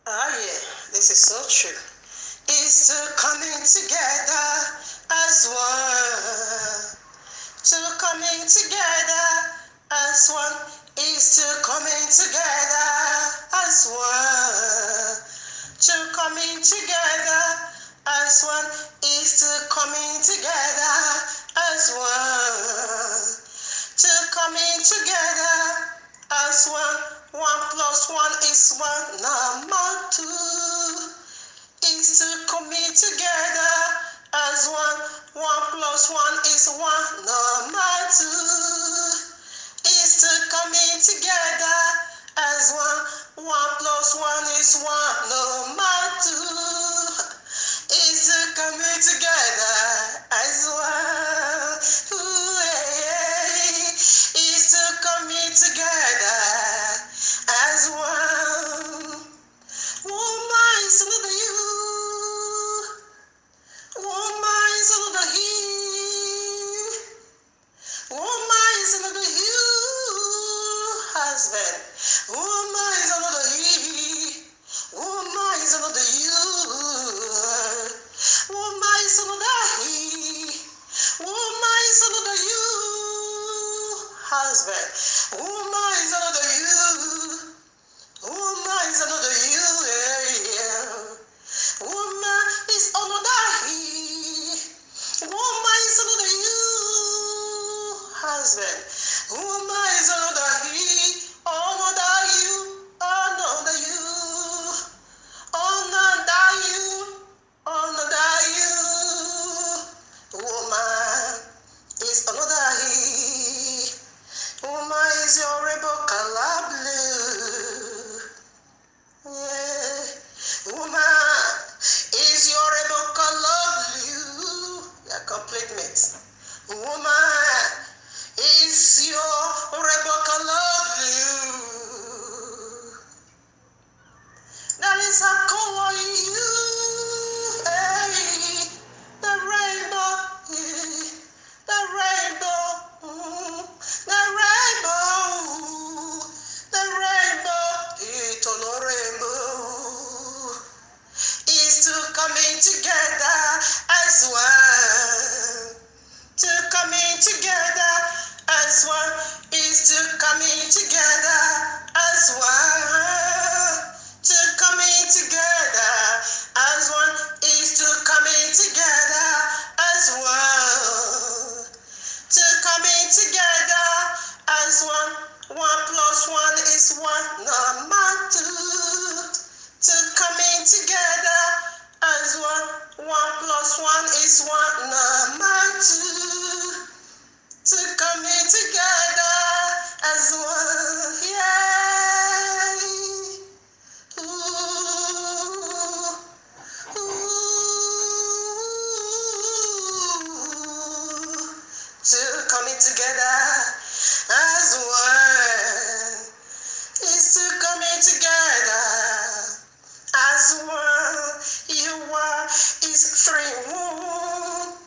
Ah, yeah, this is so true. It's coming together as one. To coming together as one. Is to coming together as one. To coming together as one. Is to coming together as one. To coming together as one. 1 + 1 is 1. Number 2 is to coming together as one. 1 + 1 is 1. Number 2 is to coming together as one. 1 + 1 is 1. Number 2 is to coming together as one. Ooh, yeah. Is to coming together as one. Woman is another you. Woman is another he. Woman is another you. Husband. Woman is another he. Woman is another you. Woman is another he. Woman is another you. Husband. Woman is another you. Woman is another you, yeah. Woman is another he. Woman is another you, husband. Woman is another he. Another you, another you, another you, another you. Woman is another he. Woman is your Rebecca Blue. Yeah. Woman is your Rebecca Blue. Your complete mate. Woman is your Rebecca Blue. That is a color in you. Hey, the rainbow. The rainbow. The rainbow. The rainbow. Eternal rainbow. Is to coming together as one. To coming together as one. Is to coming together as one. To coming together as one. Is to coming together as one. To coming together as one. 1 + 1 is 1. Number 2 to coming together as one. 1 + 1 is 1. Number 2 to coming together as one. Yeah. Ooh. Ooh. To coming together as one. Is to coming together as one. You are is 3 1.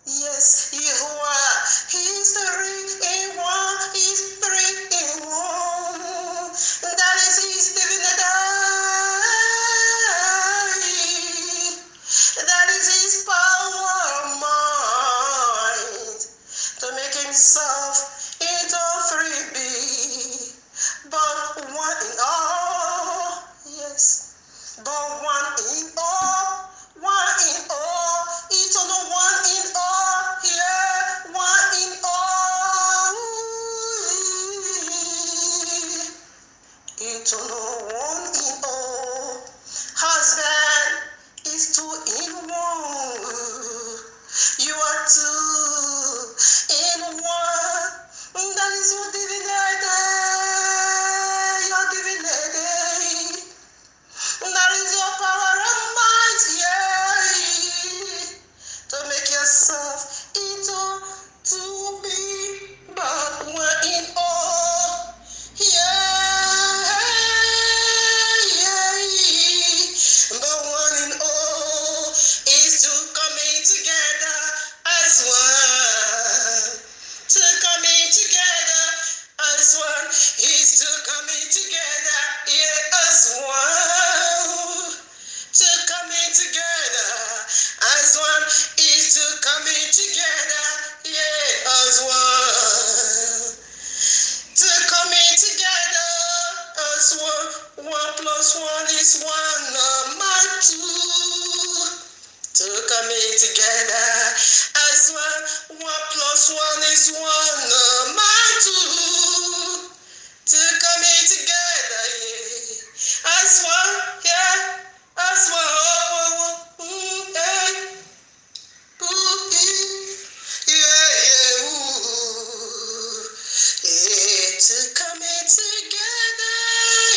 Yes, you are. He's 3 in 1. He's 3 in 1. That is his divinity. That is his power of mind to make himself into 3B. But 1 in all. Yes. But 1 in all. 1 in all. Eternal 1 in all. Yeah. 1 in all. Eternal 1 in all. Husband is 2 in 1. You are 2 in 1. That is your divinity. Your divinity. That is your power of might, yeah. To make yourself into to be, but 1 in all. Yeah, yeah. But one plus one is one, my two. To coming together as one. One plus one is one, my two. To coming together, yeah. As one, yeah. As one, yeah. Ooh, yeah, yeah, ooh. Yeah, to coming together,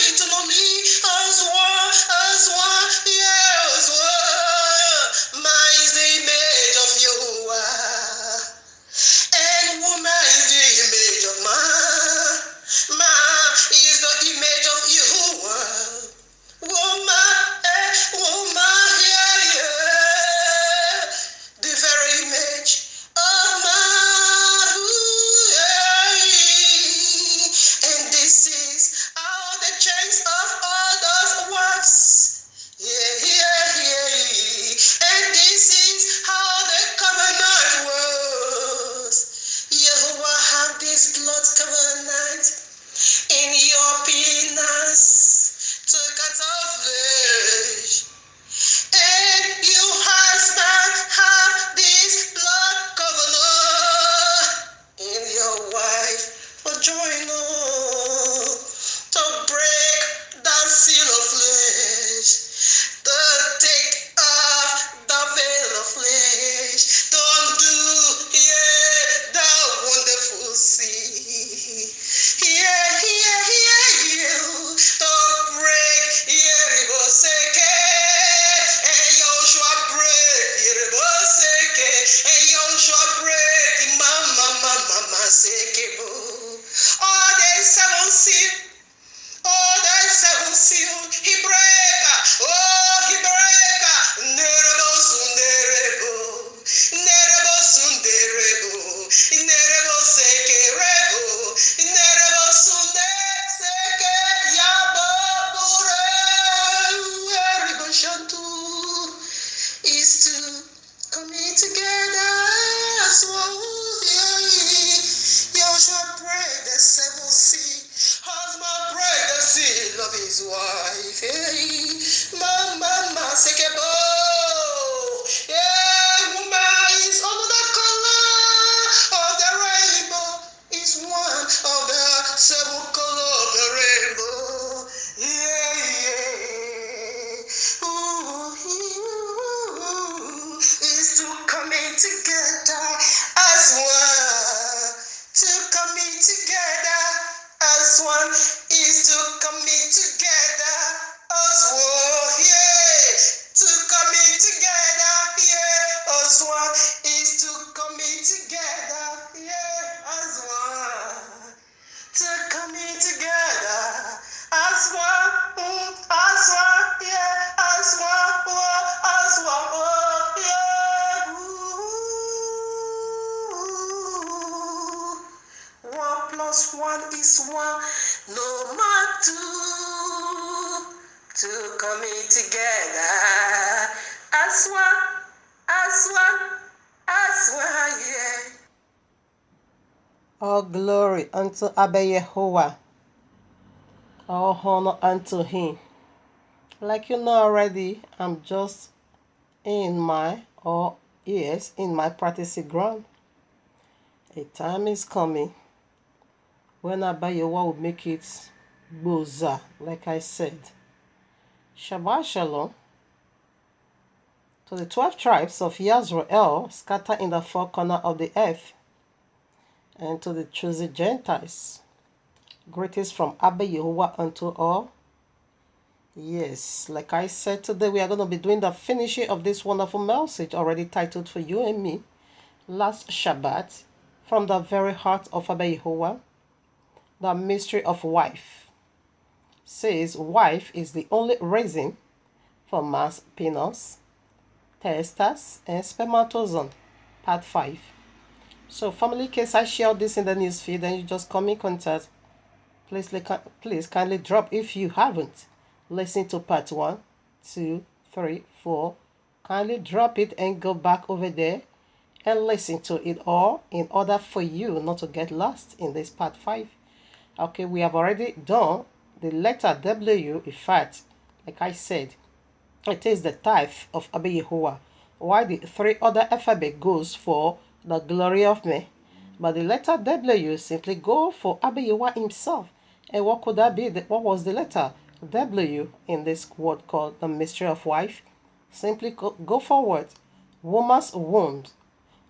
eternally as one, yeah, as one. Man is the image of Yahuwah, and woman is the image of man. Man is the image of Yahuwah. Woman, yeah, yeah. The very image of man. Ooh, yeah. And this is how the chains of others works. Yeah, yeah, yeah. And this is how the covenant works. Yahuwah have this blood covenant in your penis to cut off flesh. And you husband have this blood covenant in your wife for join on to break that seal of flesh, to take off the veil of flesh, to undo, yeah, that wonderful sea. Yeah, yeah, yeah, yeah, to break, yeah, Riboseke, and Joshua break, yeah, Riboseke, and Joshua break, mama, seke, all the seven seal. Oh, that seven seal, he break, oh, he break, nerebo sunderebo, nerebo seke rebo, nerebo sunde seke yabo bure, erebo shantu, is to coming together as one, you shall break the seven seal. Husband break the seal of his wife. Hey, mama, sekebo. Yeah, woman is another color of the rainbow. Is one of the seven colors of the rainbow. Yeah, yeah. Ooh, is to coming together as one. To coming together as one is to coming together as one, yeah. To coming together, yeah, as one is to coming together, yeah, as one. To coming together as one, yeah, as one, oh, yeah. Ooh. One plus one is one, no more two. To coming together as one, yeah. All glory unto Abba Yahuwah. All honor unto him. Like you know already, I'm just in my practicing ground. A time is coming when Abba Yahuwah will make it boza, like I said. Shabbat Shalom to the 12 tribes of Yisrael scattered in the four corners of the earth, and to the chosen Gentiles. Greetings from Abba Yahuwah unto all. Yes, like I said, today we are going to be doing the finishing of this wonderful message already titled for you and me last Shabbat, from the very heart of Abba Yahuwah, the mystery of wife. Says wife is the only reason for mass penis, testes, and spermatozoon. Part 5. So family, case I share this in the newsfeed and you just come in contact, please kindly drop if you haven't listened to part 1, 2, 3, 4. Kindly drop it and go back over there and listen to it all in order for you not to get lost in this part 5. Okay, we have already done The letter W, in fact, like I said, it is the tithe of Abba Yahuwah, while the three other alphabet goes for the glory of me. But the letter W simply go for Abba Yahuwah himself. And what could that be? What was the letter W in this word called the mystery of wife? Simply go forward. Woman's womb.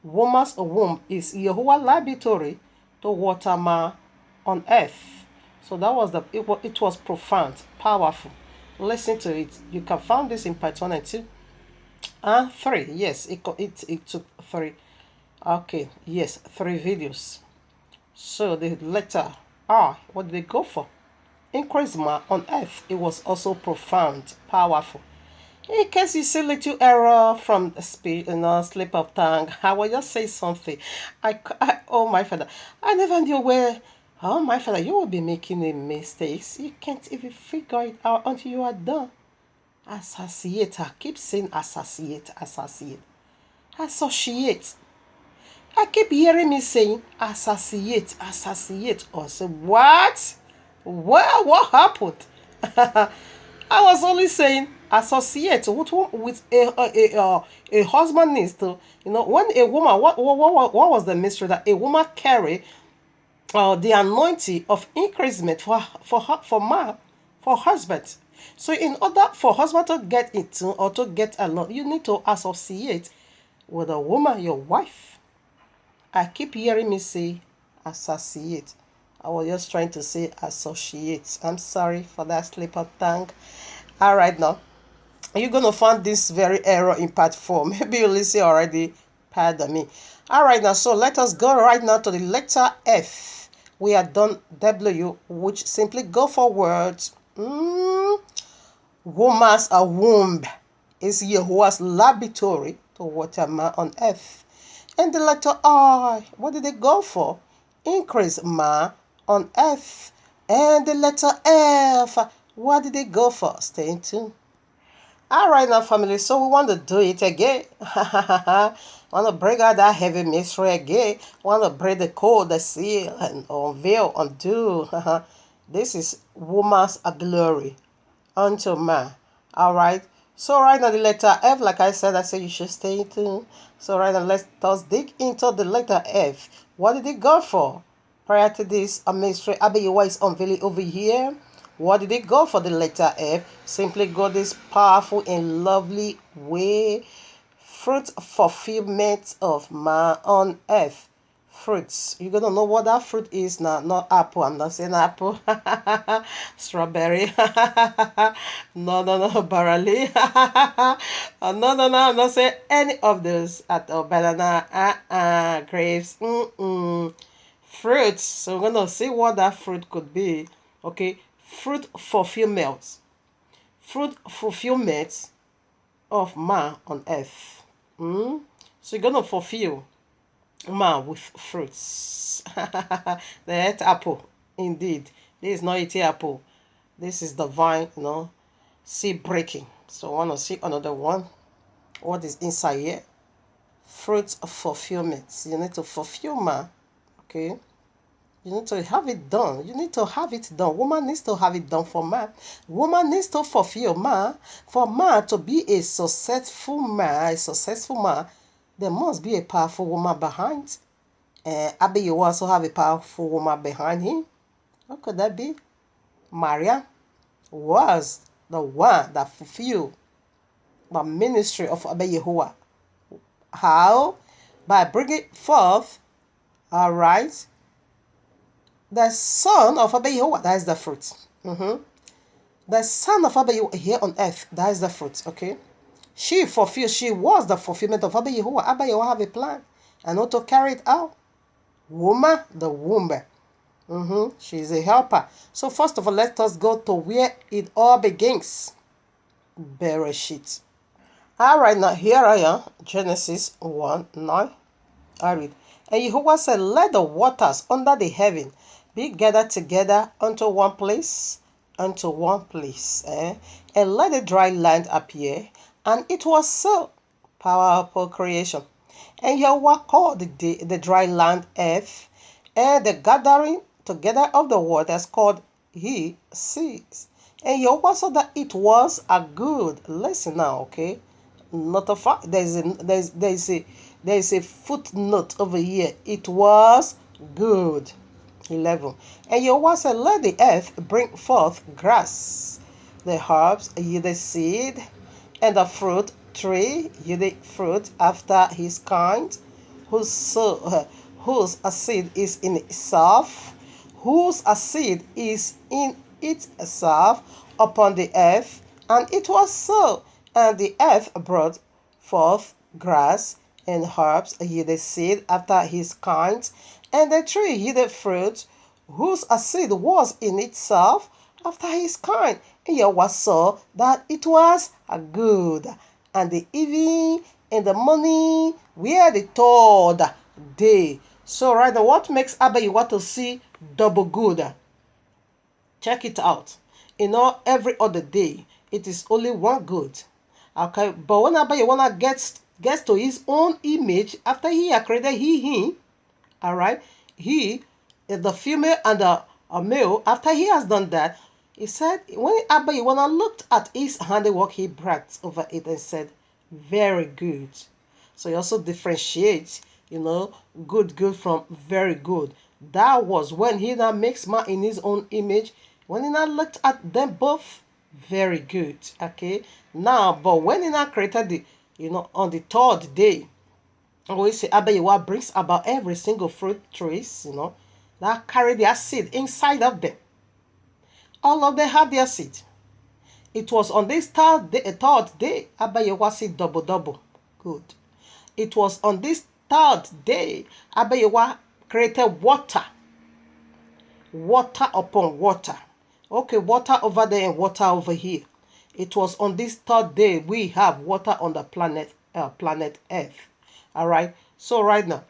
Woman's womb is Yahuwah laboratory to water on earth. So that was it was profound, powerful. Listen to it. You can find this in part 1 and 2 and 3. Yes, it took 3. Okay, yes, 3 videos. So the letter R, what did they go for? Increasement on earth. It was also profound, powerful. In case you see little error from the speech, slip of tongue, I will just say something. Oh my Father, I never knew where. Oh my Father, you will be making a mistakes. You can't even figure it out until you are done. Associate. I keep saying associate. Associate. I keep hearing me saying associate. Or say what? Well, what happened? I was only saying associate with a husband needs to, when a woman, what was the mystery that a woman carry the anointing of increasement for husband. So in order for husband to get into or to get along, you need to associate with a woman, your wife. I keep hearing me say associate. I was just trying to say associate. I'm sorry for that slip of tongue. All right, now you're gonna find this very error in part 4. Maybe you listen already. Pardon me. All right, now so let us go right now to the letter F. We are done W, which simply go for words. Woman's womb is Yahuwah's laboratory to water man on earth. And the letter I, what did they go for? Increase man on earth. And the letter F, what did they go for? Stay tuned. All right, now, family. So we want to do it again. Want to bring out that heavy mystery again. Want to break the code, the seal, and unveil, undo. This is woman's glory unto man. All right. So right now the letter F, like I said you should stay tuned. So right now let us dig into the letter F. What did it go for? Prior to this, a mystery Abba Yahuwah is unveiling over here. What did it go for the letter F? Simply go this powerful and lovely way. Fruit fulfillment of man on earth. Fruits. You're going to know what that fruit is now. Not apple. I'm not saying apple. Strawberry. No. Barley. No. I'm not saying any of those at all. Banana. Grapes. Fruits. So we're going to see what that fruit could be. Okay. Fruit fulfillment. Fruit fulfillment of man on earth. So you're going to fulfill man with fruits. They ate apple. Indeed. This is not eating apple. This is the vine, seed breaking. So I want to see another one. What is inside here? Fruit fulfillment. You need to fulfill man. Okay. You need to have it done. Woman needs to have it done for man. Woman needs to fulfill man. For man to be a successful man, there must be a powerful woman behind. Abba, you also have a powerful woman behind him. What could that be? Maria was the one that fulfilled the ministry of Abba Yahuwah. How? By bringing forth, all right, the son of Abba Yahuwah, that is the fruit. The son of Abba Yahuwah here on earth, that is the fruit, okay? She was the fulfillment of Abba Yahuwah. Abba Yahuwah have a plan and how to carry it out. Woman, the womb. She is a helper. So first of all, let us go to where it all begins. Bereshit. All right, now here I am. Genesis 1:9. I read. And Yahuwah said, let the waters under the heaven be gathered together unto one place, and let the dry land appear. And it was so. Powerful creation. And Yahweh called the dry land earth, and the gathering together of the waters called he sees. And Yahweh saw that it was a good. Listen now, okay? Not a fact. There's a footnote over here. It was good. 11. And Yahweh said, let the earth bring forth grass, the herbs yield seed, and the fruit tree yield fruit after his kind, whose a seed is in itself, whose a seed is in itself upon the earth. And it was so. And the earth brought forth grass and herbs yielded seed after his kind, and the tree yielded fruit, whose a seed was in itself after his kind. And Yahweh saw that it was a good. And the evening and the morning were the third day. So right now, what makes Abba Yahweh to see double good? Check it out. Every other day, it is only one good. Okay, but when Abba Yahweh gets to his own image, after he had created him, all right, the female and the male, after he has done that, he said, when Abba Yahweh looked at his handiwork, he bragged over it and said, very good. So he also differentiates, good from very good. That was when he now makes man in his own image. When he now looked at them both, very good. Okay. Now, but when he now created on the third day, we say Abba Yahweh brings about every single fruit trees, that carry their seed inside of them. All of them have their seed. It was on this third day, Abba Yahweh said double. Good. It was on this third day, Abba Yahweh created water. Water upon water. Okay, water over there and water over here. It was on this third day we have water on the planet Earth. All right. So right now,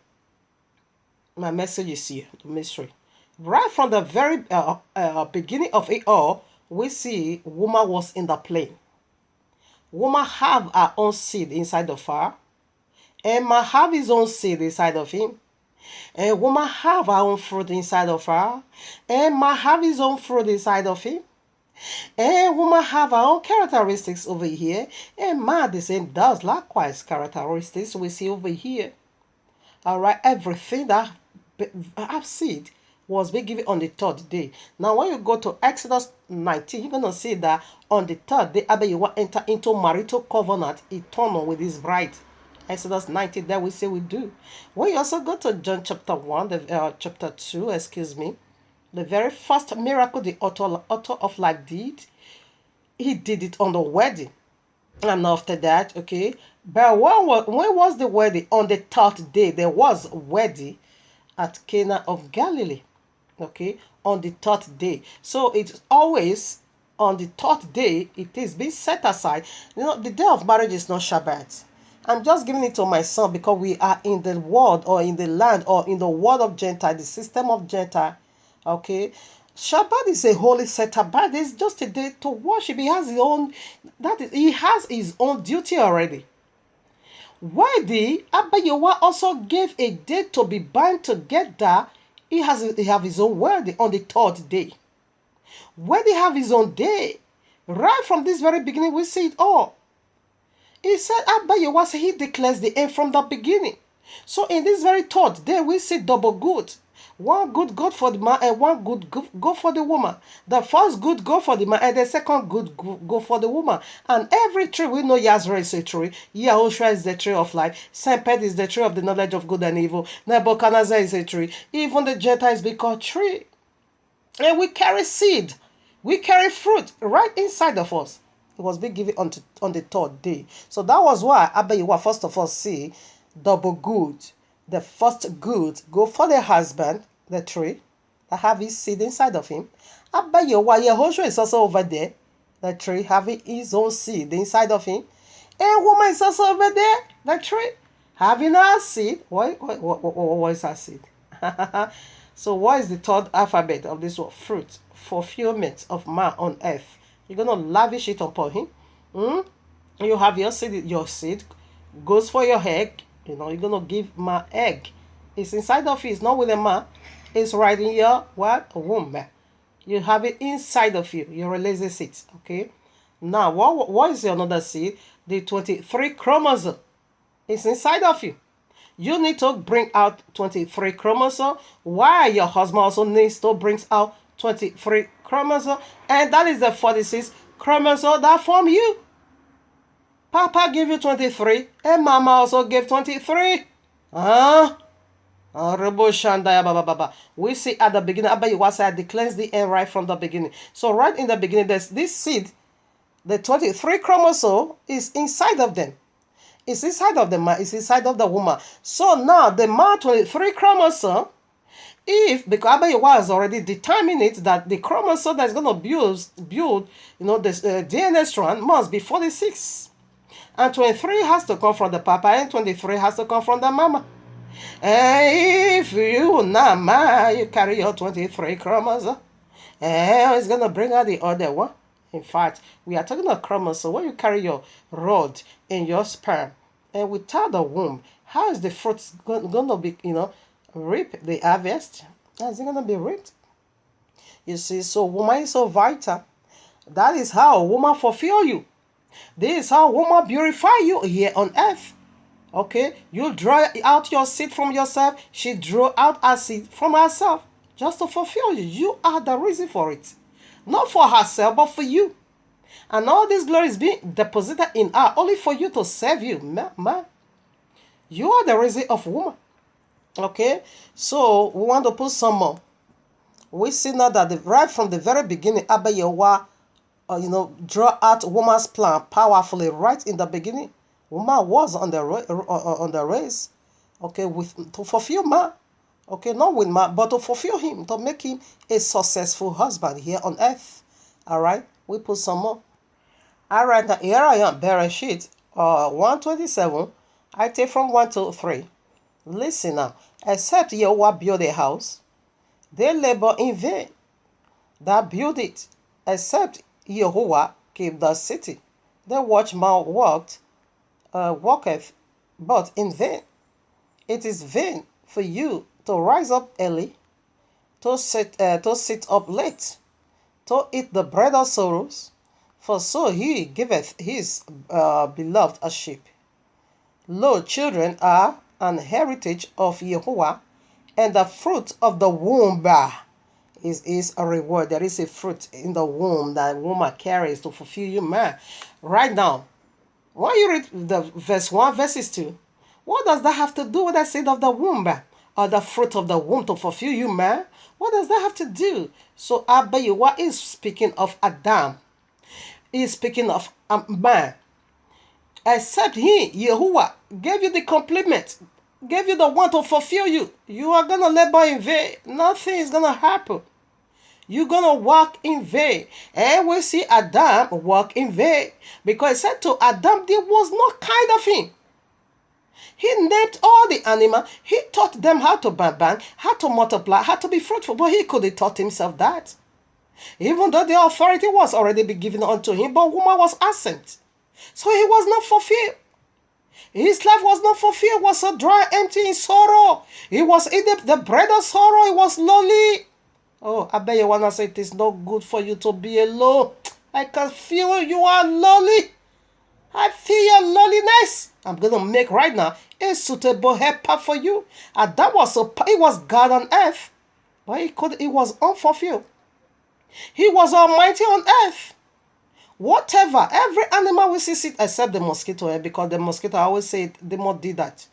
my message is here, the mystery. Right from the very beginning of it all, we see woman was in the plane. Woman have her own seed inside of her. And man have his own seed inside of him. And woman have her own fruit inside of her. And man have his own fruit inside of him. And woman have her own characteristics over here. And man the same does likewise characteristics we see over here. Alright, everything that I've seen was being given on the third day. Now when you go to Exodus 19, you're going to see that on the third day, Abba Yahweh enter into marital covenant eternal with his bride. Exodus 19, there we say we do. When you also go to John chapter 1, chapter 2, the very first miracle the author of life did, he did it on the wedding. And after that, okay, but when was the wedding? On the third day, there was a wedding at Cana of Galilee. Okay, on the third day. So it's always on the third day, it is being set aside. The day of marriage is not Shabbat. I'm just giving it to my son because we are in the world or in the land or in the world of Gentile, the system of Gentile. Okay, Shabbat is a holy set apart. It's just a day to worship. He has his own duty already. Worthy, Abba Yahweh also gave a day to be bound together. He have his own word on the third day. Where they have his own day. Right from this very beginning, we see it all. He said, Abba Yahweh, he declares the end from the beginning. So in this very third day, we see double good. One good God for the man and one good go for the woman. The first good go for the man and the second good go for the woman. And every tree, we know Yazra is a tree. Yahushua is the tree of life. Semped is the tree of the knowledge of good and evil. Nebuchadnezzar is a tree. Even the Gentiles be called tree. And we carry seed. We carry fruit right inside of us. It was being given on the third day. So that was why Abba Yahweh first of all see double good. The first good go for the husband, the tree, that have his seed inside of him. Abba Yahweh, Yahushua is also over there, the tree having his own seed inside of him. And woman is also over there, the tree, having her seed. What is her seed? So what is the third alphabet of this word? Fruit, fulfillment of man on earth. You're going to lavish it upon him. You have your seed goes for your egg. You're going to give man egg. It's inside of you. It's not with a man. It's right in your what? Womb. You have it inside of you. You release it. Okay. Now, what is another seed? The 23 chromosome. It's inside of you. You need to bring out 23 chromosome. Why your husband also needs to bring out 23 chromosome. And that is the 46 chromosome that form you. Papa gave you 23 and mama also gave 23. Huh? We see at the beginning, Abba Yahuwah said, I cleanse the end right from the beginning. So right in the beginning, there's this seed, the 23 chromosome is inside of them. It's inside of the man, it's inside of the woman. So now the man 23 chromosome, if because Abba Yahuwah has already determined it that the chromosome that's going to build, this DNA strand must be 46. And 23 has to come from the papa and 23 has to come from the mama. And if you not man, you carry your 23 chromosome, and it's gonna bring out the other one. In fact, we are talking about chromosome. When you carry your rod in your sperm, and without the womb, how is the fruit gonna be, reap the harvest? How is it gonna be reaped? You see, so woman is so vital. That is how a woman fulfill you. This is how a woman purify you here on earth. Okay, you draw out your seed from yourself. She drew out her seed from herself just to fulfill you. You are the reason for it. Not for herself, but for you. And all this glory is being deposited in her only for you to serve you. Man, you are the reason of woman. Okay, so we want to put some more. We see now that right from the very beginning, Abba Yahuwah, draw out woman's plan powerfully right in the beginning. Woman was on the race, okay, to fulfill man, okay, not with man, but to fulfill him, to make him a successful husband here on earth. All right, we put some more. All right, now here I am, Bereshit 127. I take from 1 to 3. Listen now. Except Yahuwah build a house, they labor in vain that build it. Except Yahuwah keep the city, the watchman walketh, but in vain. It is vain for you to rise up early, to sit up late, to eat the bread of sorrows, for so he giveth his beloved a sheep. Lo, children are an heritage of Yahuwah, and the fruit of the womb is a reward. There is a fruit in the womb that woman carries to fulfill you, man. Right now, when you read the verse 1, verses 2, what does that have to do with the seed of the womb or the fruit of the womb to fulfill you, man? What does that have to do? So Abba Yahuwah is speaking of Adam. He is speaking of a man. Except he, Yahuwah, gave you the compliment, gave you the one to fulfill you. You are going to labor in vain. Nothing is going to happen. You're going to walk in vain. And we see Adam walk in vain. Because it said to Adam, there was no kind of him. He named all the animals. He taught them how to bang, how to multiply, how to be fruitful. But he couldn't taught himself that. Even though the authority was already be given unto him, but woman was absent. So he was not fulfilled. His life was not fulfilled. He was so dry, empty in sorrow. He was eating the bread of sorrow. He was lonely. Oh, I bet you want to say it is not good for you to be alone. I can feel you are lonely. I feel your loneliness. I'm going to make right now a suitable helper for you. And that was it was God on earth. But he was unfulfilled. He was almighty on earth. Whatever, every animal we see sit except the mosquito, because the mosquito, I always say they must do that.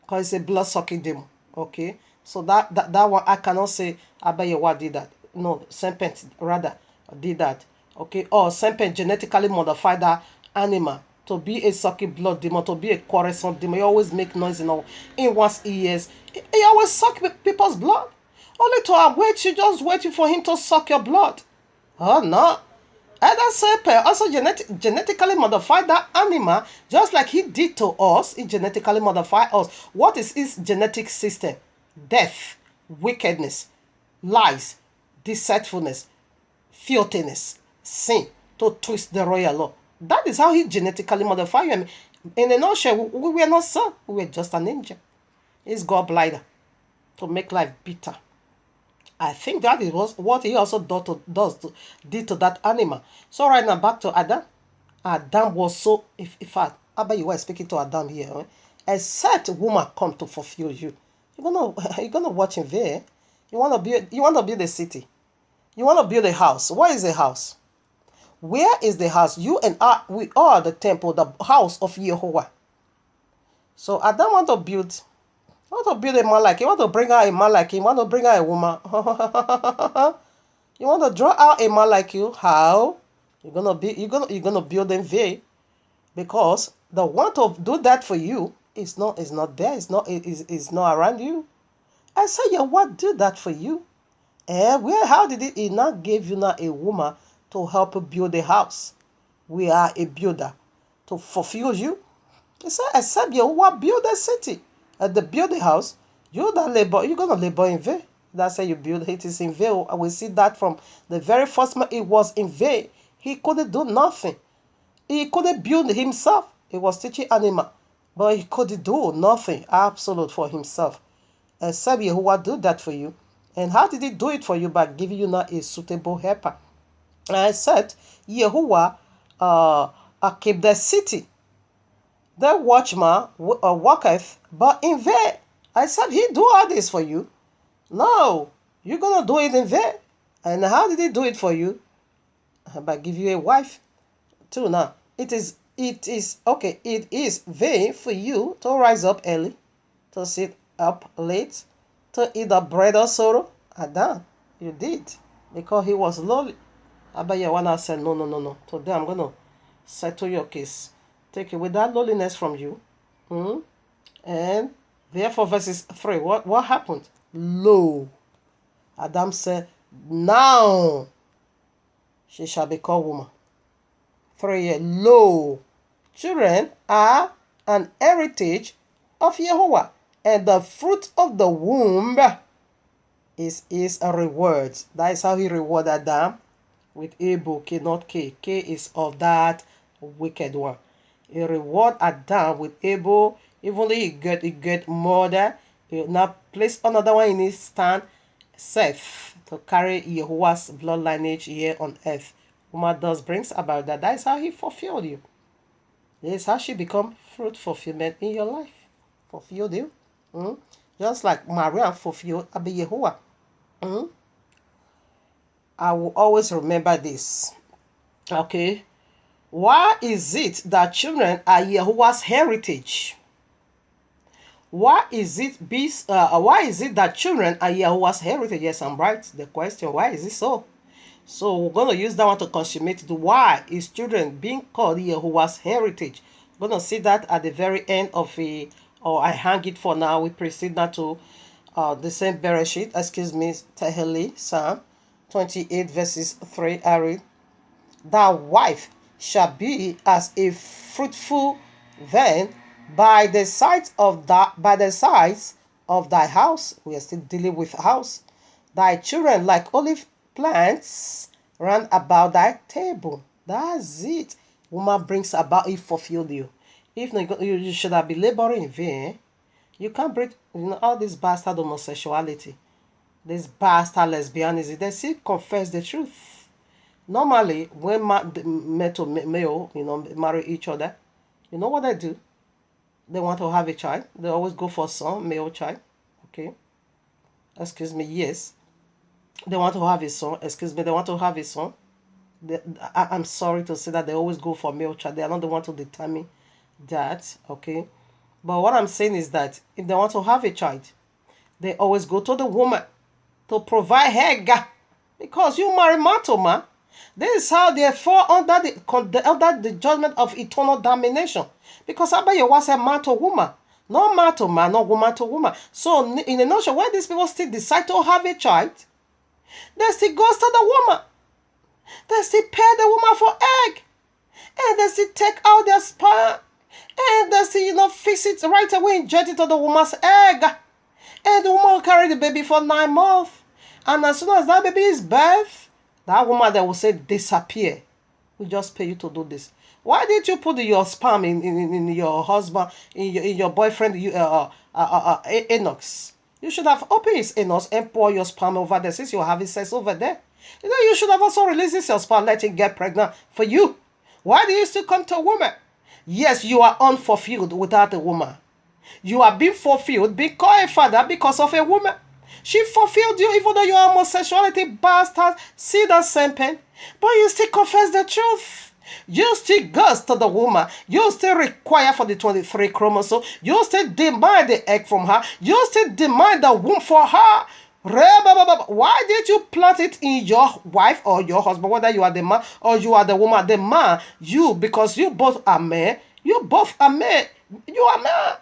Because it's a blood-sucking demon. Okay? So that one, I cannot say Abba Yahuwah did that. No, serpent rather did that. Okay? Or serpent genetically modified that animal to be a sucking blood demon, to be a quarrelsome demon. He always make noise in one's ears. He always suck people's blood. Only to just waiting for him to suck your blood. Oh, no. Other serpent also genetically modified that animal, just like he did to us. He genetically modified us. What is his genetic system? Death, wickedness, lies, deceitfulness, filthiness, sin, to twist the royal law. That is how he genetically modified you. In a nutshell, we were not son. We were just an angel. He's God blinder to make life bitter. I think that is what he also did to that animal. So right now, back to Adam. Adam was so, in fact, Abba, you were speaking to Adam here. Eh? Except woman come to fulfill you. You're gonna watch him there. You wanna build a city. You wanna build a house. Where is the house? Where is the house? You and I, we are the temple, the house of Yahuwah. So Adam want to build a man like him. Want to bring out a man like him. Want to bring out a woman. You want to draw out a man like you? How? You're gonna build them there, because the want to do that for you is not there. It's not around you. I said, yeah, what do that for you? Where? How did he not give you now a woman to help you build a house? We are a builder to fulfill you. He said, except you want build a city, the build a house, you're gonna labor in vain. That's how you build it is in vain. We see that from the very first man, it was in vain. He couldn't do nothing. He couldn't build himself. He was teaching animal, but he couldn't do nothing absolute for himself. Except Yahuwah do that for you. And how did he do it for you? By giving you now a suitable helper. And I said, Yahuwah keep the city. The watchman worketh, but in vain. I said, he do all this for you. No, you're going to do it in vain. And how did he do it for you? By give you a wife too. Now, it is vain for you to rise up early, to sit up late, to eat the bread of sorrow. Adam, you did, because he was lowly. Abayawana said, no. Today I'm going to settle your case. Take away that lowliness from you. And therefore, verses 3, what happened? Lo, Adam said, now she shall be called woman. 3, lo, children are an heritage of Yahuwah, and the fruit of the womb is a reward. That is how he rewarded Adam with Abel, K, not K. K is of that wicked one. He reward Adam with Abel. Even though he get murder, he now place another one in his stand, Seth, to carry Yahuwah's blood lineage here on earth. Woman does brings about that. That is how he fulfilled you. This is how she become fruit fulfillment in your life. Fulfilled you. Just like Maria fulfilled Abba Yahuwah. I will always remember this. Okay. Why is it that children are Yahuwah's heritage? Why is it that children are Yahuwah's heritage? Yes, I'm right. The question, why is it so? So we're going to use that one to consummate the why is children being called Yahuwah's heritage. We're going to see that at the very end of I hang it for now. We proceed now to the same Bereshit, Tehillim, Psalm 28 verses 3. I read, thy wife shall be as a fruitful vine by the sides of thy house. We are still dealing with house. Thy children like olive plants round about thy table. That's it. Woman brings about it fulfilled you. If not, you should have been laboring in vain. You can't break all this bastard homosexuality, this bastard lesbianism. They still confess the truth. Normally, when male, marry each other, you know what they do? They want to have a child. They always go for son, male child. Okay. Yes. They want to have a son. They want to have a son. I'm sorry to say that they always go for male child. They are not the one to determine that. Okay. But what I'm saying is that if they want to have a child, they always go to the woman to provide egg. Because you marry man. This is how they fall under the judgment of eternal damnation. Because Abba was a man to woman. No man to man, no woman to woman. So in a nutshell, when these people still decide to have a child, they still goes to the woman. They still pay the woman for egg. And they still take out their sperm. And they still, fix it right away, inject it to the woman's egg. And the woman will carry the baby for 9 months. And as soon as that baby is birth, that woman that will say disappear. We just pay you to do this. Why did you put your sperm in your husband, in your boyfriend, Enoch's? You should have opened his anus and pour your sperm over there since you're having sex over there. You should have also released your sperm, let him get pregnant for you. Why do you still come to a woman? Yes, you are unfulfilled without a woman. You are being fulfilled, being called a father because of a woman. She fulfilled you even though you are homosexuality, bastard, see the same pain. But you still confess the truth. You still ghost to the woman. You still require for the 23 chromosome. You still demand the egg from her. You still demand the womb for her. Why did you plant it in your wife or your husband, whether you are the man or you are the woman? The man, you, because you both are men. You both are men. You are men.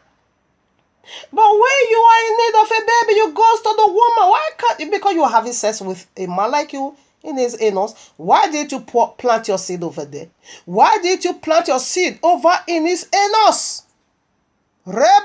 But when you are in need of a baby, you go to the woman. Why can't you? Because you are having sex with a man like you in his anus. Why did you plant your seed over there? Why did you plant your seed over in his anus? Why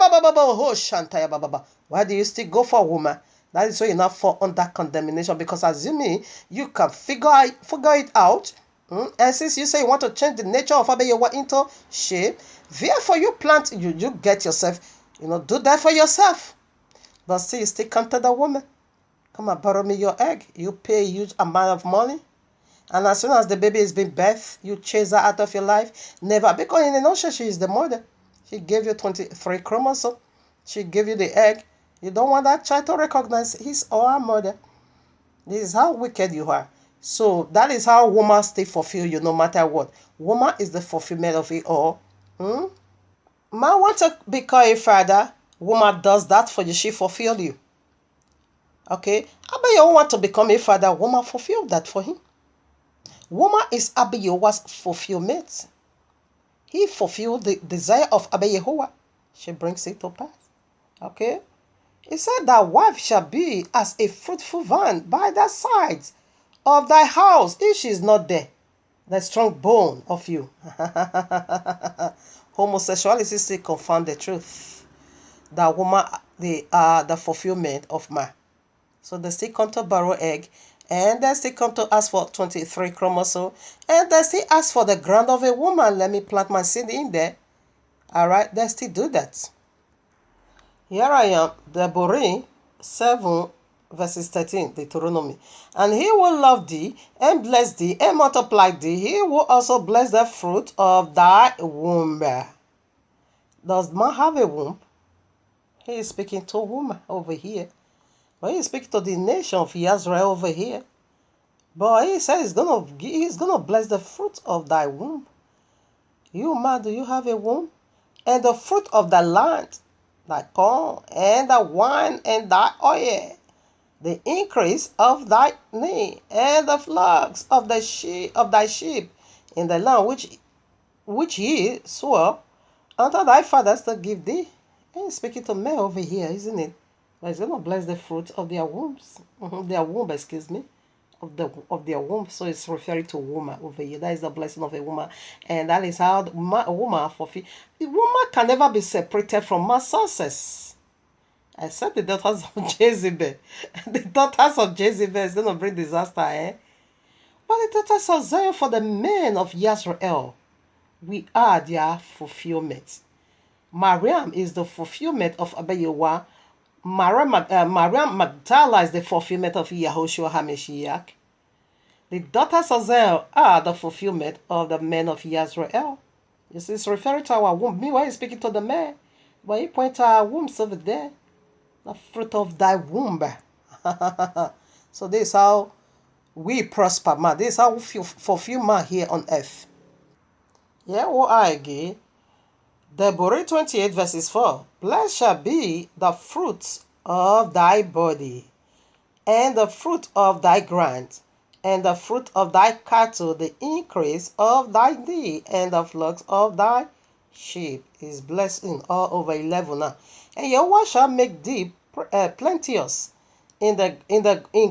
do you still go for a woman? That is why you not fall under condemnation. Because assuming you can figure it out. And since you say you want to change the nature of Abeyewa into shape, therefore you plant, you get yourself, do that for yourself. But still, you still come to the woman. Come and borrow me your egg. You pay a huge amount of money. And as soon as the baby is being birthed, you chase her out of your life. Never. Because in the notion, she is the mother. She gave you 23 chromosomes. She gave you the egg. You don't want that child to recognize his or her mother. This is how wicked you are. So that is how woman stay fulfill you no matter what. Woman is the fulfillment of it all. Man want to become a father. Woman does that for you. She fulfill you. Okay? Abayo want to become a father. Woman fulfill that for him. Woman is Abayewa's fulfillment. He fulfilled the desire of Abayewa. She brings it to pass. Okay? He said that wife shall be as a fruitful vine by the sides of thy house, if she is not there. The strong bone of you. Homosexuality still confirm the truth. That woman, they are the fulfillment of man. So they still come to borrow egg, and they still come to ask for 23 chromosomes, and they still ask for the ground of a woman. Let me plant my seed in there. Alright, they still do that. Here I am, Deborah 7 verses 13, Deuteronomy. And he will love thee, and bless thee, and multiply thee. He will also bless the fruit of thy womb. Does man have a womb? He is speaking to a woman over here. But he is speaking to the nation of Israel over here. But he says he's gonna bless the fruit of thy womb. You man, do you have a womb? And the fruit of the land, thy corn, and the wine, and thy oil, the increase of thy knee, and the flocks of thy sheep in the land which he swore unto thy fathers to give thee. And he's speaking to men over here, isn't it? But he's gonna bless the fruit of their wombs, of their womb. So it's referring to a woman over here. That is the blessing of a woman, and that is how a woman fulfill. The woman can never be separated from man's success, except the daughters of Jezebel. The daughters of Jezebel is gonna bring disaster, eh? But the daughters of Zion, for the men of Yisrael, we are their fulfillment. Mariam is the fulfillment of Abayewa. Mariam Magdala is the fulfillment of Yahushua HaMashiach. The daughters of Zion are the fulfillment of the men of Israel. This is referring to our womb. Meanwhile, he's speaking to the men. But he points to our wombs over there. The fruit of thy womb. So this is how we prosper, man. This is how we fulfill man here on earth. Yeah, what I again. Deborah 28 verses 4. Blessed shall be the fruit of thy body, and the fruit of thy ground, and the fruit of thy cattle, the increase of thy thee, and the flocks of thy sheep. Is blessing all over 11 now. And Yahweh shall make thee plenteous in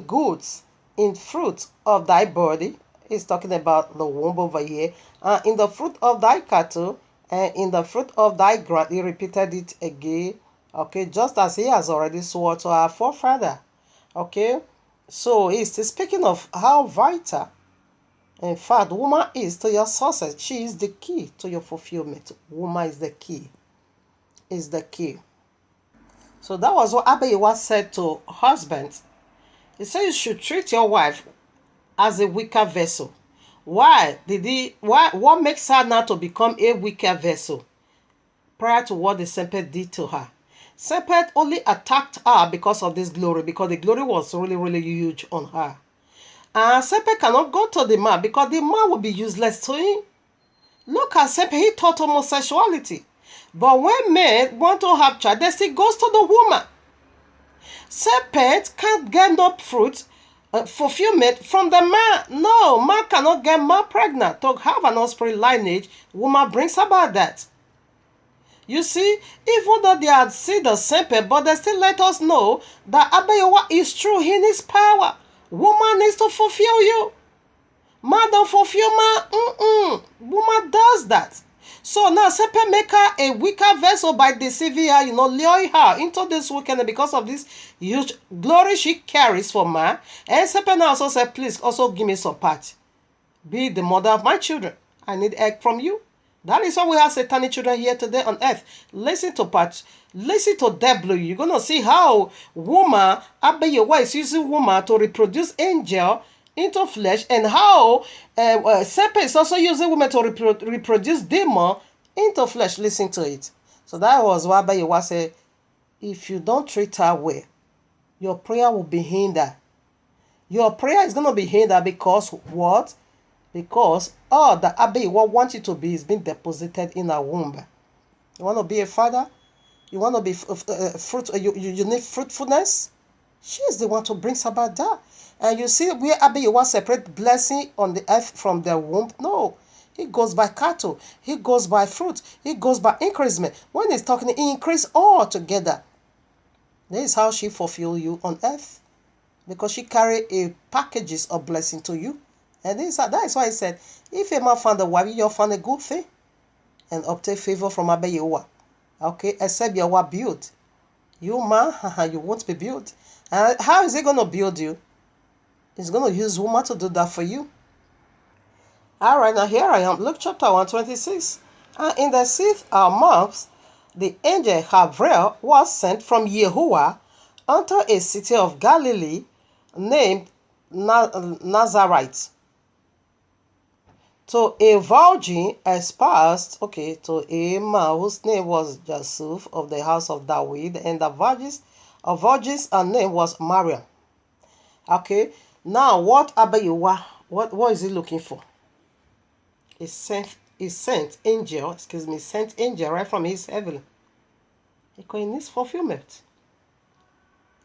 goods, in fruit of thy body. He's talking about the womb over here. In the fruit of thy cattle, and in the fruit of thy ground. He repeated it again. Okay, just as he has already sworn to our forefather. Okay, so he's speaking of how vital, in fact, woman is to your success. She is the key to your fulfillment. Woman is the key. Is the key. So that was what Abayewa said to husbands. He said you should treat your wife as a weaker vessel. Why? What makes her now to become a weaker vessel? Prior to what the serpent did to her. Serpent only attacked her because of this glory, because the glory was really, really huge on her. And serpent cannot go to the man because the man will be useless to him. Look at serpent, he taught homosexuality. But when men want to have child, they still goes to the woman. Serpent can't get no fruit, fulfillment from the man. No, man cannot get man pregnant. To have an offspring lineage, woman brings about that. You see, even though they had seen the serpent, but they still let us know that Abayewa is true. He needs power. Woman needs to fulfill you. Man don't fulfill man. Woman does that. So now serpent make her a weaker vessel by deceiving her, luring her into this wickedness because of this huge glory she carries for man. And serpent also said, please also give me some part. Be the mother of my children. I need egg from you. That is why we have satanic children here today on earth. Listen to devil. You're going to see how woman, Abayewa is using woman to reproduce angel into flesh, and how serpent is also using women to reproduce demon into flesh. Listen to it. So that was why Abayewa said, if you don't treat her well, your prayer will be hindered. Your prayer is going to be hindered because what? Because all that Abayewa wants you to be is being deposited in a womb. You want to be a father? You want to be you need fruitfulness? She is the one to bring about that. And you see where Abayewa separate blessing on the earth from the womb? No. He goes by cattle. He goes by fruit. He goes by increasement. When he's talking, he increase all together. This is how she fulfill you on earth. Because she carry a packages of blessing to you. And that is why he said, if a man found a wife, you found a good thing and obtain favor from Abayewa. Okay, except you are built. You man, you won't be built. And how is he going to build you? He's going to use woman to do that for you. All right, now here I am. Luke chapter 126. And in the 6th month, the angel Gabriel was sent from Yahuwah unto a city of Galilee named Nazareth, to a virgin espoused, to a man whose name was Joseph of the house of David, and the virgin's name was Mariam. Okay, now what Abayewa, what is he looking for? He sent angel right from his heaven. Because he needs fulfillment.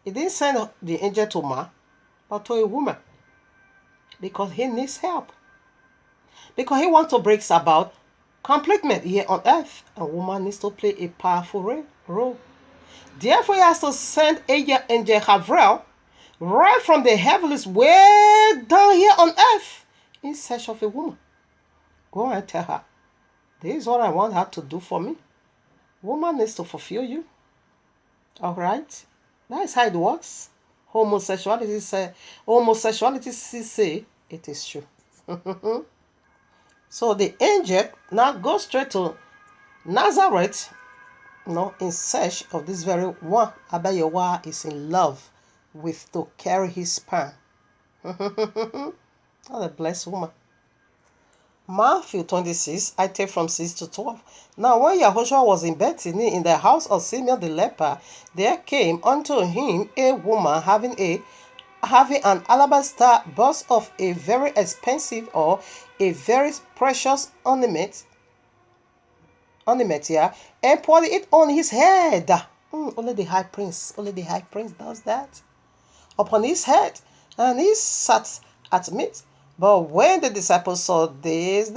He didn't send the angel to man, but to a woman. Because he needs help. Because he wants to bring about completement here on earth. A woman needs to play a powerful role. Therefore, he has to send angel Gabriel right from the heavens way down here on earth in search of a woman. Go and tell her, this is what I want her to do for me. Woman needs to fulfill you. All right? That is how it works. Homosexuality say it is true. So the angel now goes straight to Nazareth, in search of this very one Abayewa is in love with, to carry his sperm. What a blessed woman. Matthew 26, I take from 6 to 12. Now when Yahushua was in Bethany in the house of Simeon the leper, there came unto him a woman having an alabaster box of a very expensive or a very precious ornament, and poured it on his head. Only the high prince does that. Upon his head, and he sat at meat. But when the disciples saw this,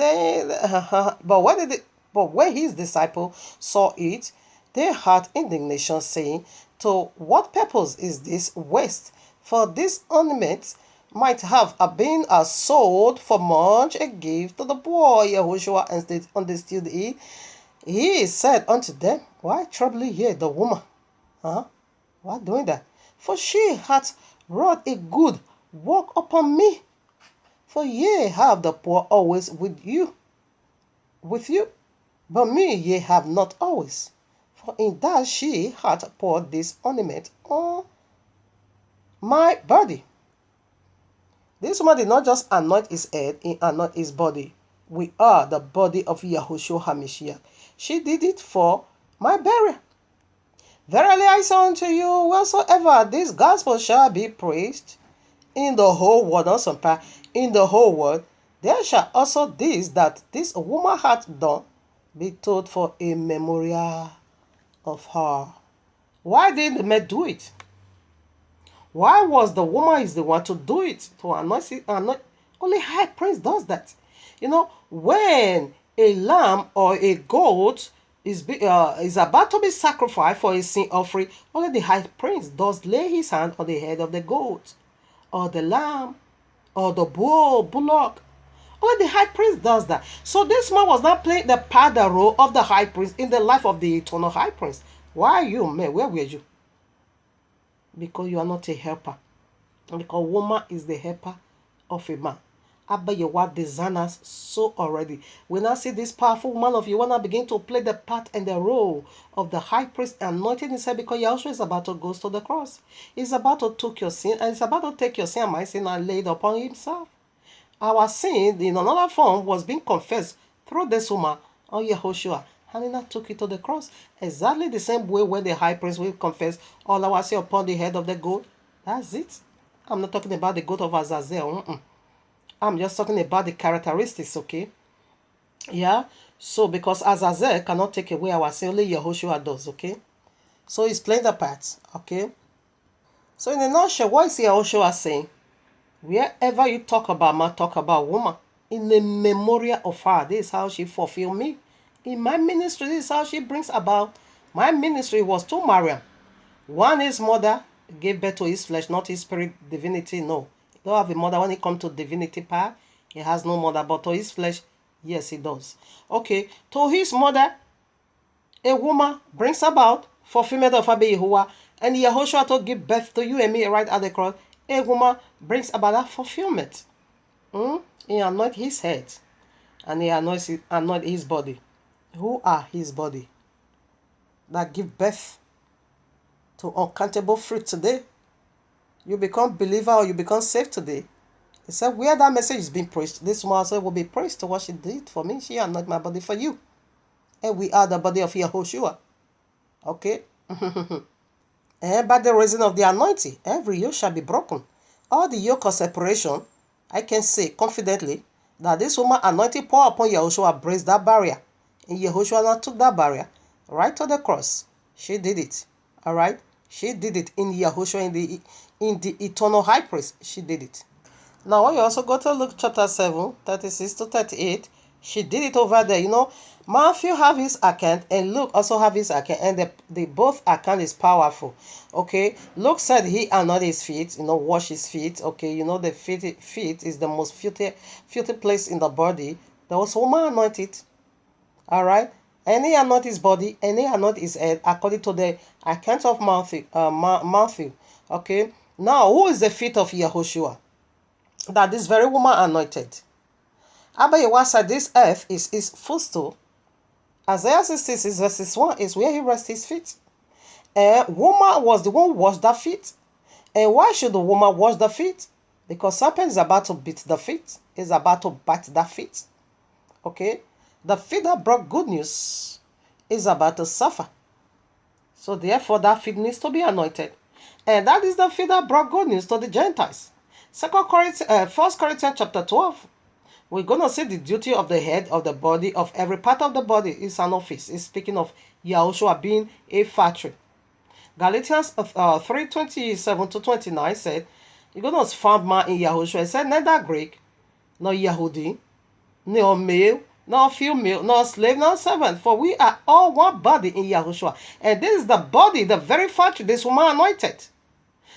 when his disciples saw it, they had indignation, saying, to what purpose is this waste? For this ornament might have been sold for much and give to the poor. Yahushua understood it. He said unto them, why trouble ye the woman? Why doing that? For she hath wrought a good work upon me. For ye have the poor always with you, but me ye have not always. For in that she hath poured this ornament on my body. This woman did not just anoint his head, he anointed his body. We are the body of Yahushua HaMashiach. She did it for my burial. Verily I say unto you, whatsoever this gospel shall be preached in the whole world, not some part, in the whole world, there shall also this that this woman hath done be told for a memorial of her. Why did the man do it? Why was the woman is the one to do it? To anoint it, only high priest does that. When a lamb or a goat is about to be sacrificed for a sin offering, only the high priest does lay his hand on the head of the goat or the lamb or the bullock. Only the high priest does that. So this man was not playing the part, the role of the high priest in the life of the eternal high priest. Why are you, man? Where were you? Because you are not a helper. Because woman is the helper of a man. Abba Yehovah designed us so already. When I see this powerful woman of you, when I begin to play the part and the role of the high priest anointing himself, because Yahushua is about to go to the cross. He's about to take your sin, and he's about to take your sin and my sin and lay it upon himself. Our sin in another form was being confessed through this woman on Yahushua. And he took it to the cross. Exactly the same way when the high priest will confess all our sin upon the head of the goat. That's it. I'm not talking about the goat of Azazel. I'm just talking about the characteristics, okay? Yeah? So, because Azazel cannot take away our sin, only Yahushua does, okay? So, he's playing the part, okay? So, in a nutshell, what is Yahushua saying? Wherever you talk about man, talk about woman. In the memorial of her, this is how she fulfilled me. In my ministry, this is how she brings about. My ministry was to Mariam. One, his mother gave birth to his flesh, not his spirit divinity, no. He don't have a mother when it comes to divinity part. He has no mother, but to his flesh, yes, he does. Okay, to his mother, a woman brings about fulfillment of Abba Yahuwah, and Yahushua to give birth to you and me right at the cross. A woman brings about that fulfillment. He anoints his head, and he anoints his body. Who are his body? That give birth to uncountable fruit today. You become believer or you become saved today. He said, where that message is being preached, this woman also will be praised to what she did for me. She anointed my body for you. And we are the body of Yahushua. Okay? And by the reason of the anointing, every yoke shall be broken. All the yoke of separation, I can say confidently that this woman anointed pour upon Yahushua breaks that barrier. And Yahushua now took that barrier right to the cross. She did it. Alright? She did it in Yahushua, in the eternal high priest. She did it. Now, when you also go to Luke chapter 7, 36 to 38, she did it over there. Matthew have his account and Luke also have his account, and the both account is powerful. Okay, Luke said he anointed his feet, wash his feet. Okay, the feet is the most filthy place in the body. There was woman anointed. All right, and he anointed his body and he anointed his head according to the account of Matthew. Okay, now who is the feet of Yahushua that this very woman anointed? Abba Yehovah said this earth is his footstool. Isaiah 66 verses 1 is where he rests his feet. And woman was the one who washed the feet. And why should the woman wash the feet? Because serpent is about to beat the feet. Is about to bite the feet. Okay? The feet that brought good news is about to suffer. So therefore that feet needs to be anointed. And that is the feet that brought good news to the Gentiles. 1 Corinthians chapter 12. We're going to see the duty of the head of the body, of every part of the body is an office. It's speaking of Yahushua being a factory. Galatians 3:27 to 29 said, you're going to find man in Yahushua. It said, neither Greek, nor Yahudi, nor male, nor female, nor slave, nor servant. For we are all one body in Yahushua. And this is the body, the very factory this woman anointed.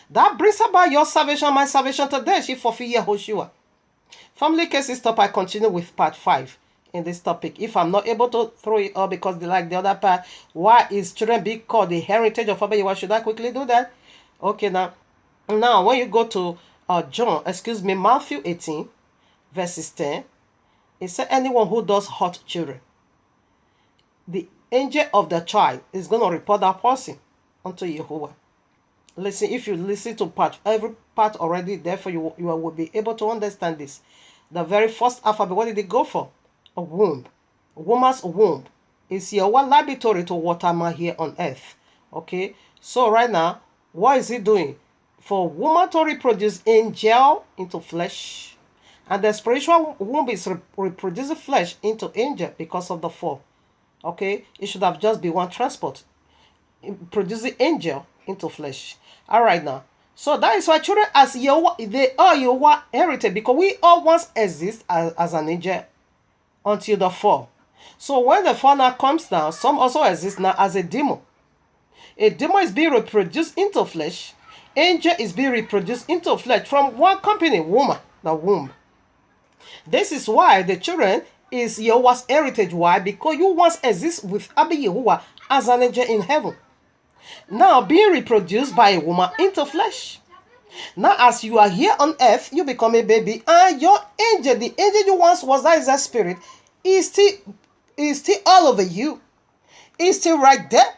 That brings about your salvation, my salvation today. She fulfilled Yahushua. Family cases stop. I continue with part 5 in this topic. If I'm not able to throw it up because they like the other part, why is children being called the heritage of Abba Yehovah? Should I quickly do that? Okay, now when you go to Matthew 18, verses 10, it said anyone who does hurt children the angel of the child is going to report that person unto Yahuwah. Listen, if you listen to every part already, therefore you will be able to understand this. The very first alphabet, what did it go for? A womb. A woman's womb is Yahuwah laboratory to water man here on earth. Okay, so right now, what is he doing? For woman to reproduce angel into flesh, and the spiritual womb is reproducing flesh into angel because of the fall. Okay, it should have just been one transport, producing angel into flesh. All right now, so that is why children as Yahuwah, they are Yahuwah heritage, because we all once exist as an angel until the fall. So when the fall now comes down, some also exist now as a demon. A demon is being reproduced into flesh. Angel is being reproduced into flesh from one company, woman, the womb. This is why the children is Yahuwah's heritage. Why? Because you once exist with Abba Yahuwah as an angel in heaven. Now being reproduced by a woman into flesh. Now as you are here on earth, you become a baby, and your angel, the angel you once was, that is a spirit, is still all over you. Is still right there,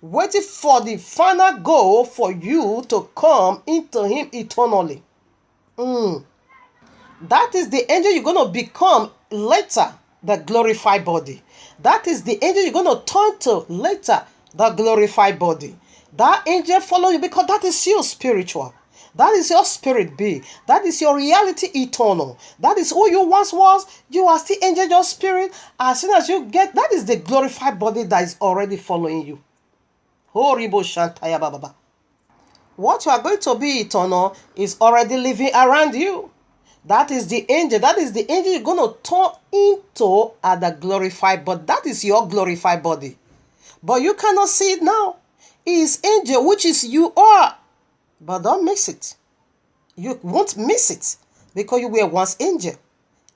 waiting for the final goal for you to come into him eternally. That is the angel you're going to become later, the glorified body. That is the angel you're going to turn to later, the glorified body. That angel follow you because that is your spiritual. That is your spirit being. That is your reality eternal. That is who you once was. You are still angel, your spirit. As soon as you get, that is the glorified body that is already following you. Horibo Shantaya Baba. What you are going to be eternal is already living around you. That is the angel. That is the angel you're going to turn into at the glorified body. That is your glorified body. But you cannot see it now. It is angel, which is you are. But don't miss it. You won't miss it. Because you were once angel.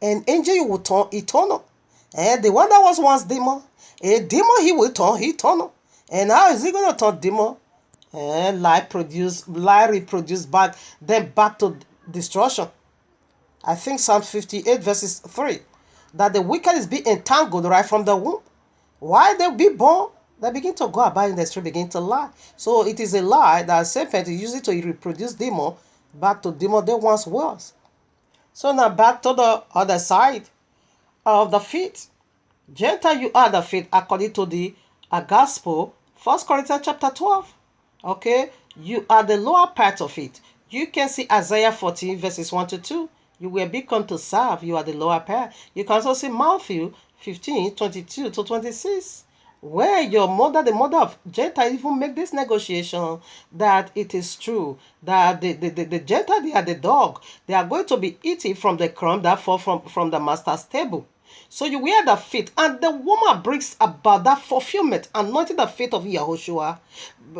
And angel you will turn eternal. And the one that was once demon, a demon he will turn eternal. And how is he going to turn demon? And lie reproduce back, then back to destruction. I think Psalm 58 verses 3. That the wicked is being entangled right from the womb. Why they be born? They begin to go about in the street, begin to lie. So it is a lie that serpent is using to reproduce demon back to demon they once was. So now back to the other side of the feet. Gentile, you are the feet according to the gospel. 1 Corinthians chapter 12. Okay, you are the lower part of it. You can see Isaiah 14 verses 1 to 2. You will become to serve. You are the lower part. You can also see Matthew 15, 22 to 26. Where your mother, the mother of Gentile, even make this negotiation that it is true that the Gentile, they are the dog. They are going to be eating from the crumb that fall from the master's table. So you wear the feet, and the woman brings about that fulfillment, anointing the feet of Yahushua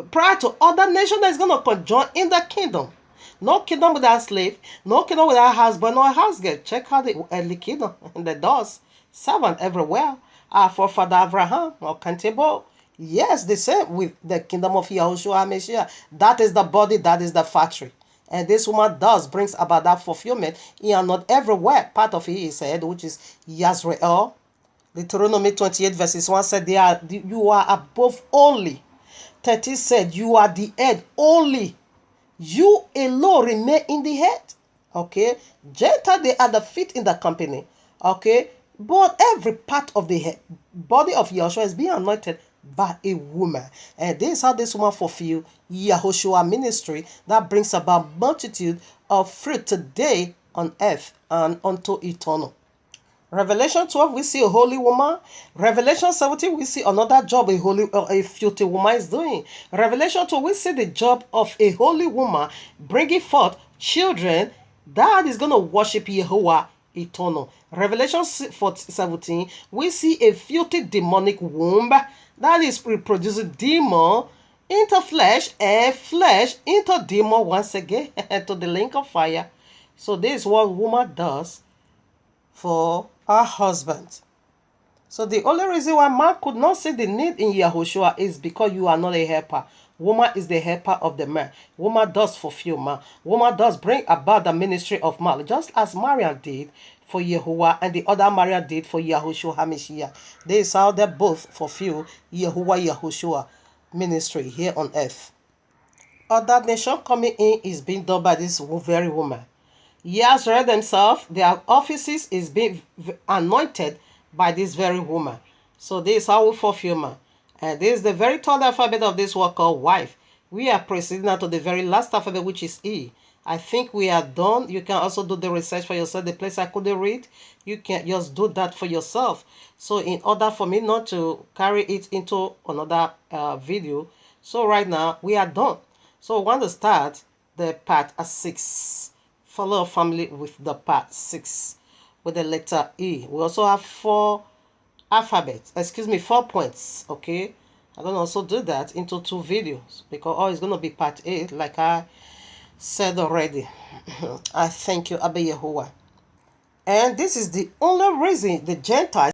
prior to other nations that is going to conjoin in the kingdom. No kingdom without slave, no kingdom without husband or house girl. Check out the early kingdom and the doors, servant everywhere. Our forefather Abraham or Cantebo. Yes, the same with the kingdom of Yahushua Messiah. That is the body, that is the factory. And this woman does brings about that fulfillment. He are not everywhere. Part of it is said, which is Yisrael. Deuteronomy 28 verses 1 said, you are above only. 30 said, you are the head only. You alone remain in the head. Okay. Gentile, they are the feet in the company. Okay. But every part of the head, body of Yahushua is being anointed by a woman. And this is how this woman fulfill Yahushua ministry that brings about multitude of fruit today on earth and unto eternal. Revelation 12, we see a holy woman. Revelation 17, we see another job a filthy woman is doing. Revelation 2, we see the job of a holy woman bringing forth children that is going to worship Yahuwah eternal. Revelation 17, we see a filthy demonic womb that is reproducing demon into flesh and flesh into demon once again to the link of fire. So this is what woman does for her husband. So the only reason why man could not see the need in Yahushua is because you are not a helper. Woman is the helper of the man. Woman does fulfill man. Woman does bring about the ministry of man, just as Mariam did for Yahuwah, and the other Maria did for Yahushua HaMashiach. This is how they both fulfill Yahuwah ministry here on earth. Other nation coming in is being done by this very woman. Years read themselves, their offices is being anointed by this very woman. So this is how we fulfill. And this is the very third alphabet of this word called wife. We are proceeding now to the very last alphabet, which is E. I think we are done. You can also do the research for yourself. The place I couldn't read, you can just do that for yourself. So in order for me not to carry it into another video, so right now we are done. So we want to start the part 6. Follow a family with the part 6 with the letter E. We also have 4 points. Okay, I'm gonna also do that into 2 videos because it's gonna be part 8, like I said already. I thank you, Abba Yahuwah. And this is the only reason the Gentiles